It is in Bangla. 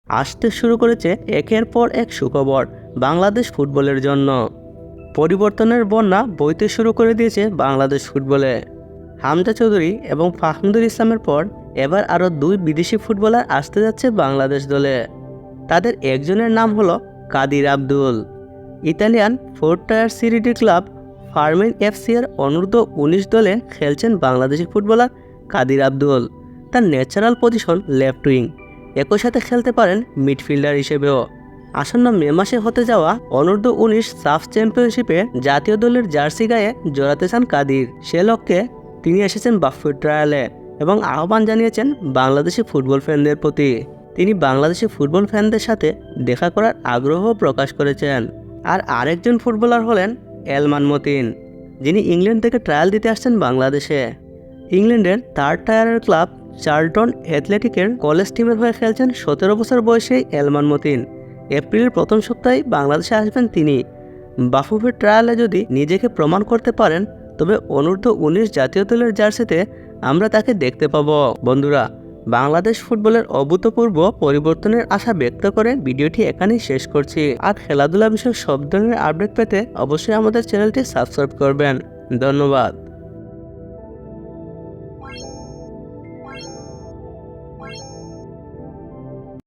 আসতে শুরু করেছে একের পর এক সুখবর বাংলাদেশ ফুটবলের জন্য। পরিবর্তনের বন্যা বইতে শুরু করে দিয়েছে বাংলাদেশ ফুটবলে। হামজা চৌধুরী এবং ফাহমিদুল ইসলামের পর এবার আরও দুই বিদেশি ফুটবলার আসতে যাচ্ছে বাংলাদেশ দলে। তাদের একজনের নাম হলো Kadir Abdul. Italian fourth tier Serie D club ফার্মিন এফসি এর অনূর্ধ্ব-19 দলে খেলছেন বাংলাদেশি ফুটবলার কাদির আব্দুল। তার ন্যাচারাল পজিশন লেফট উইং, একই সাথে খেলতে পারেন মিডফিল্ডার হিসেবেও। আসন্ন মে মাসে হতে যাওয়া অনূর্ধ্ব-19 সাফ চ্যাম্পিয়নশিপে জাতীয় দলের জার্সি গায়ে জড়াতে চান কাদির। সে লক্ষ্যে তিনি এসেছেন বাফুফের ট্রায়ালে এবং আহ্বান জানিয়েছেন বাংলাদেশি ফুটবল ফ্যানদের প্রতি। তিনি বাংলাদেশি ফুটবল ফ্যানদের সাথে দেখা করার আগ্রহ প্রকাশ করেছেন। আর আরেকজন ফুটবলার হলেন এলমান মতিন, যিনি ইংল্যান্ড থেকে ট্রায়াল দিতে আসছেন বাংলাদেশে। ইংল্যান্ডের থার্ড টায়ারের ক্লাব চার্লটন অ্যাথলেটিকের কলেজ টিমের হয়ে খেলছেন 17 বছর বয়সী এলমান মতিন। এপ্রিলের প্রথম সপ্তাহে বাংলাদেশে আসবেন তিনি। বাফুফের ট্রায়ালে যদি নিজেকে প্রমাণ করতে পারেন তবে অনূর্ধ্ব-19 জাতীয় দলের জার্সিতে আমরা তাকে দেখতে পাব। বন্ধুরা, বাংলাদেশ ফুটবলের অভূতপূর্ব পরিবর্তনের আশা ব্যক্ত করে ভিডিওটি এখানেই শেষ করছি। আর খেলাধুলা বিষয়ক সব ধরনের আপডেট পেতে অবশ্যই আমাদের চ্যানেলটি সাবস্ক্রাইব করবেন। ধন্যবাদ।